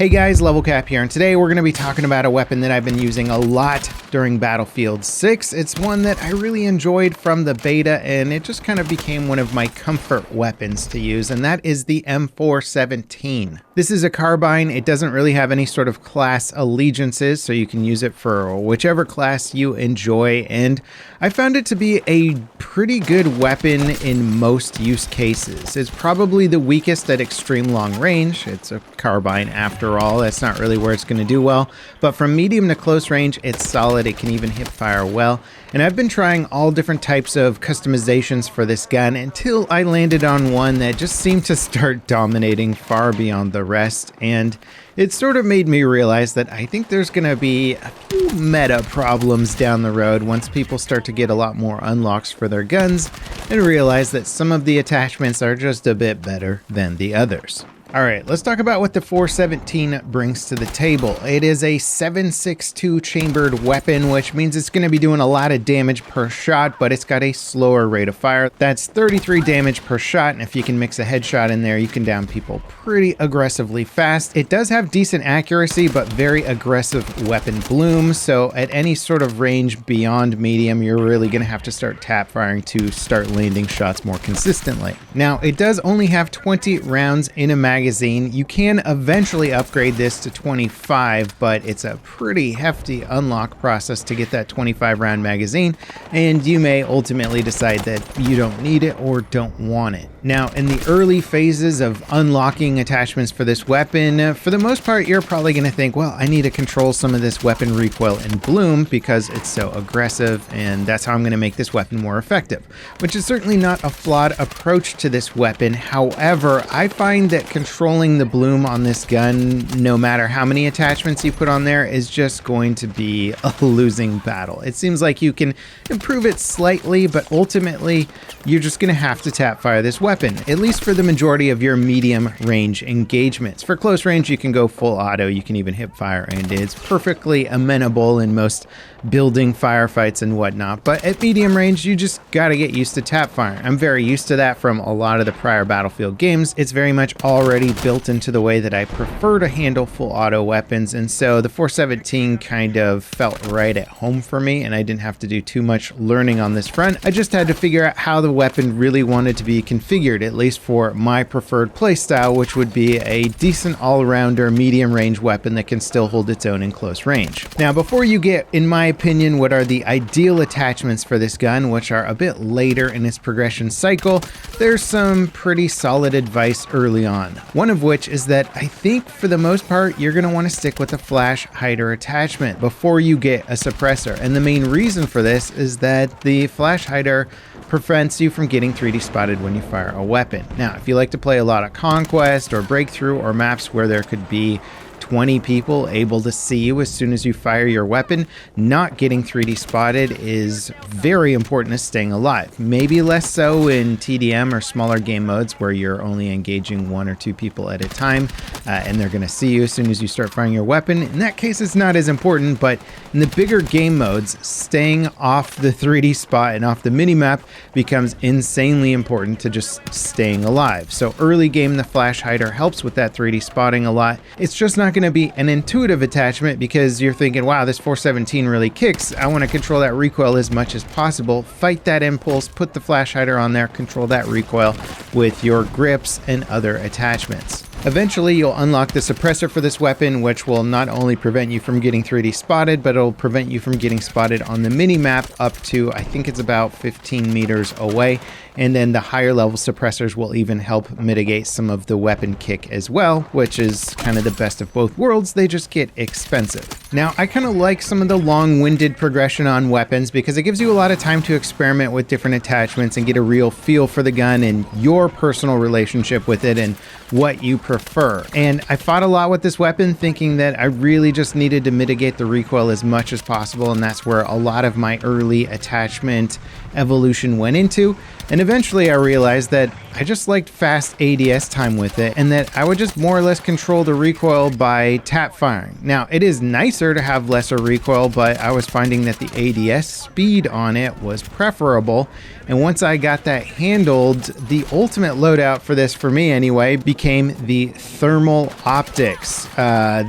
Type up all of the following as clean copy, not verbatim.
Hey guys, Level Cap here, and today we're going to be talking about a weapon that I've been using a lot during Battlefield 6. It's one that I really enjoyed from the beta, and it just kind of became one of my comfort weapons to use, and that is the M417. This is a carbine. It doesn't really have any sort of class allegiances, so you can use it for whichever class you enjoy, and I found it to be a pretty good weapon in most use cases. It's probably the weakest at extreme long range. It's a carbine after all. That's not really where it's going to do well, but from medium to close range, it's solid. It can even hip fire well, and I've been trying all different types of customizations for this gun until I landed on one that just seemed to start dominating far beyond the rest, and it sort of made me realize that I think there's going to be a few meta problems down the road once people start to get a lot more unlocks for their guns and realize that some of the attachments are just a bit better than the others. Alright, let's talk about what the 417 brings to the table. It is a 7.62 chambered weapon, which means it's going to be doing a lot of damage per shot, but it's got a slower rate of fire. That's 33 damage per shot, and if you can mix a headshot in there, you can down people pretty aggressively fast. It does have decent accuracy, but very aggressive weapon bloom, so at any sort of range beyond medium, you're really going to have to start tap firing to start landing shots more consistently. Now, it does only have 20 rounds in a magazine. You can eventually upgrade this to 25, but it's a pretty hefty unlock process to get that 25 round magazine, and you may ultimately decide that you don't need it or don't want it. Now, in the early phases of unlocking attachments for this weapon, for the most part, you're probably going to think, well, I need to control some of this weapon recoil and bloom because it's so aggressive, and that's how I'm going to make this weapon more effective, which is certainly not a flawed approach to this weapon. However, I find that controlling the bloom on this gun, no matter how many attachments you put on there, is just going to be a losing battle. It seems like you can improve it slightly, but ultimately, you're just going to have to tap fire this weapon, at least for the majority of your medium range engagements. For close range, you can go full auto, you can even hip fire, and it's perfectly amenable in most building firefights and whatnot, but at medium range, you just gotta get used to tap firing. I'm very used to that from a lot of the prior Battlefield games. It's very much already built into the way that I prefer to handle full auto weapons, and so the 417 kind of felt right at home for me, and I didn't have to do too much learning on this front. I just had to figure out how the weapon really wanted to be configured, at least for my preferred playstyle, which would be a decent all-rounder medium range weapon that can still hold its own in close range. Now, before you get, in my opinion, what are the ideal attachments for this gun, which are a bit later in its progression cycle, there's some pretty solid advice early on. One of which is that I think for the most part, you're going to want to stick with a flash hider attachment before you get a suppressor. And the main reason for this is that the flash hider prevents you from getting 3D spotted when you fire a weapon. Now, if you like to play a lot of Conquest or Breakthrough or maps where there could be 20 people able to see you as soon as you fire your weapon, not getting 3D spotted is very important to staying alive. Maybe less so in TDM or smaller game modes where you're only engaging 1 or 2 people at a time, and they're going to see you as soon as you start firing your weapon. In that case, it's not as important, but in the bigger game modes, staying off the 3D spot and off the minimap becomes insanely important to just staying alive. So early game, the flash hider helps with that 3D spotting a lot. It's just not going to be an intuitive attachment because you're thinking, wow, this 417 really kicks. I want to control that recoil as much as possible. Fight that impulse, put the flash hider on there, control that recoil with your grips and other attachments. Eventually, you'll unlock the suppressor for this weapon, which will not only prevent you from getting 3D spotted, but it'll prevent you from getting spotted on the mini-map up to, I think it's about 15 meters away. And then the higher level suppressors will even help mitigate some of the weapon kick as well, which is kind of the best of both worlds. They just get expensive. Now, I kind of like some of the long-winded progression on weapons because it gives you a lot of time to experiment with different attachments and get a real feel for the gun and your personal relationship with it and what you prefer. And I fought a lot with this weapon thinking that I really just needed to mitigate the recoil as much as possible, and that's where a lot of my early attachment evolution went into. And eventually I realized that I just liked fast ADS time with it, and that I would just more or less control the recoil by tap firing. Now, it is nicer to have lesser recoil, but I was finding that the ADS speed on it was preferable. And once I got that handled, the ultimate loadout for this, for me anyway, became the thermal optics.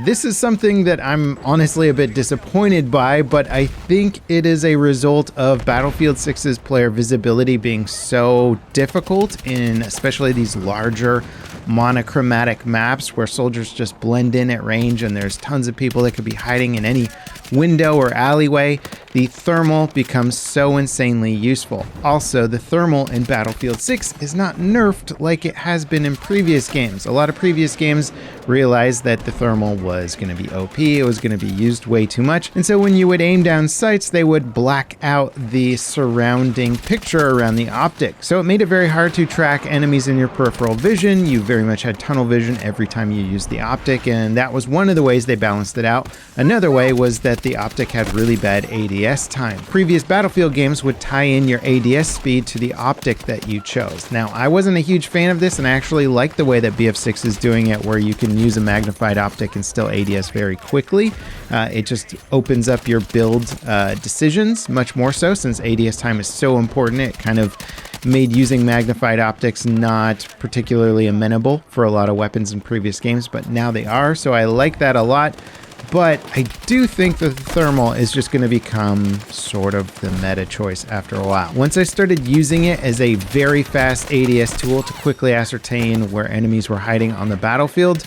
This is something that I'm honestly a bit disappointed by, but I think it is a result of Battlefield 6's player visibility being so difficult in especially these larger monochromatic maps where soldiers just blend in at range and there's tons of people that could be hiding in any window or alleyway. The thermal becomes so insanely useful. Also, the thermal in Battlefield 6 is not nerfed like it has been in previous games. A lot of previous games realized that the thermal was going to be OP, it was going to be used way too much, and so when you would aim down sights, they would black out the surrounding picture around the optic. So it made it very hard to track enemies in your peripheral vision. You very much had tunnel vision every time you used the optic, and that was one of the ways they balanced it out. Another way was that the optic had really bad ADS time. Previous Battlefield games would tie in your ADS speed to the optic that you chose. Now, I wasn't a huge fan of this, and I actually like the way that BF6 is doing it, where you can use a magnified optic and still ADS very quickly. It just opens up your build decisions much more so, since ADS time is so important. It kind of made using magnified optics not particularly amenable for a lot of weapons in previous games, but now they are, so I like that a lot. But I do think that the thermal is just going to become sort of the meta choice after a while. Once I started using it as a very fast ADS tool to quickly ascertain where enemies were hiding on the battlefield,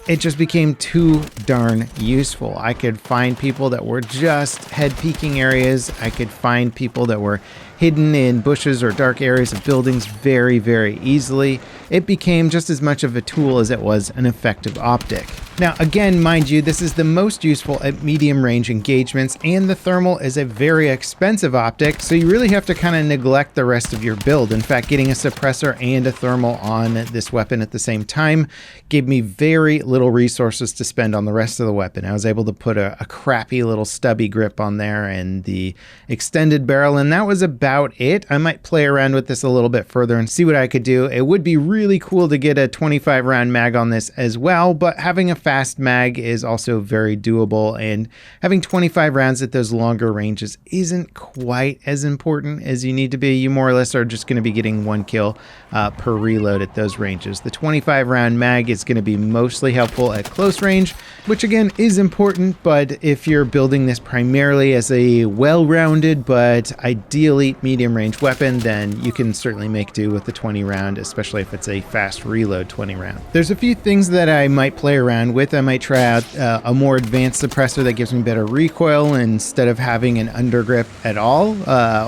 it just became too darn useful. I could find people that were just head peeking areas. I could find people that were hidden in bushes or dark areas of buildings very, very easily. It became just as much of a tool as it was an effective optic. Now, again, mind you, this is the most useful at medium range engagements, and the thermal is a very expensive optic, so you really have to kind of neglect the rest of your build. In fact, getting a suppressor and a thermal on this weapon at the same time gave me very little resources to spend on the rest of the weapon. I was able to put a crappy little stubby grip on there and the extended barrel, and that was about it. I might play around with this a little bit further and see what I could do. It would be really cool to get a 25 round mag on this as well, but having a fast mag is also very doable, and having 25 rounds at those longer ranges isn't quite as important as you need to be. You more or less are just going to be getting one kill per reload at those ranges. The 25 round mag is going to be mostly helpful at close range, which again is important, but if you're building this primarily as a well-rounded but ideally medium range weapon, then you can certainly make do with the 20 round, especially if it's a fast reload 20 round. There's a few things that I might play around with. I might try out a more advanced suppressor that gives me better recoil instead of having an undergrip at all.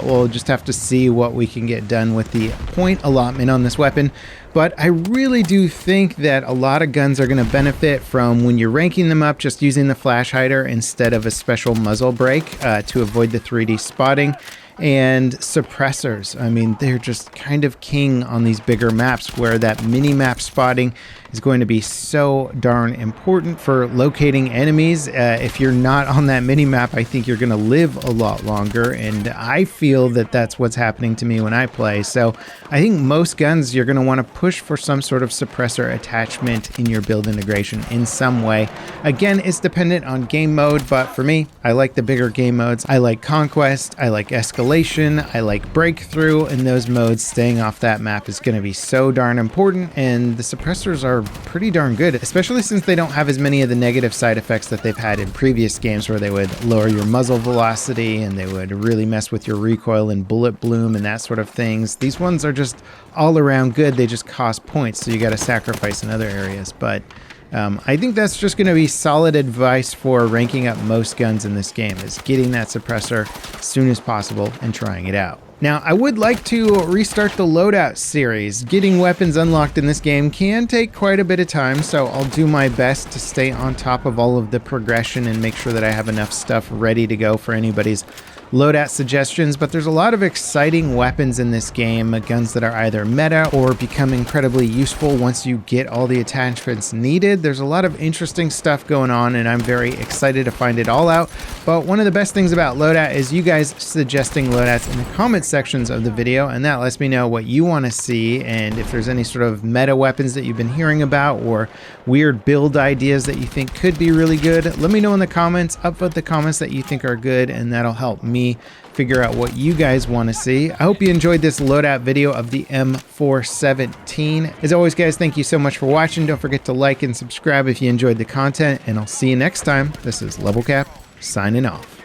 We'll just have to see what we can get done with the point allotment on this weapon. But I really do think that a lot of guns are going to benefit from, when you're ranking them up, just using the flash hider instead of a special muzzle brake to avoid the 3D spotting. And suppressors, I mean, they're just kind of king on these bigger maps where that mini-map spotting is going to be so darn important for locating enemies. If you're not on that mini-map, I think you're going to live a lot longer, and I feel that that's what's happening to me when I play. So I think most guns, you're going to want to push for some sort of suppressor attachment in your build integration in some way. Again, it's dependent on game mode, but for me, I like the bigger game modes. I like Conquest, I like Escalation, I like Breakthrough, and those modes staying off that map is going to be so darn important, and the suppressors are pretty darn good, especially since they don't have as many of the negative side effects that they've had in previous games, where they would lower your muzzle velocity and they would really mess with your recoil and bullet bloom and that sort of things. These ones are just all around good. They just cost points, so you got to sacrifice in other areas. But I think that's just going to be solid advice for ranking up most guns in this game, is getting that suppressor as soon as possible and trying it out. Now, I would like to restart the Loadout series. Getting weapons unlocked in this game can take quite a bit of time, so I'll do my best to stay on top of all of the progression and make sure that I have enough stuff ready to go for anybody's loadout suggestions, but there's a lot of exciting weapons in this game, guns that are either meta or become incredibly useful once you get all the attachments needed. There's a lot of interesting stuff going on, and I'm very excited to find it all out. But one of the best things about Loadout is you guys suggesting loadouts in the comment sections of the video, and that lets me know what you want to see, and if there's any sort of meta weapons that you've been hearing about or weird build ideas that you think could be really good. Let me know in the comments, upvote the comments that you think are good, and that'll help me figure out what you guys want to see. I hope you enjoyed this loadout video of the M417. As always, guys, thank you so much for watching. Don't forget to like and subscribe if you enjoyed the content, and I'll see you next time. This is Level Cap, signing off.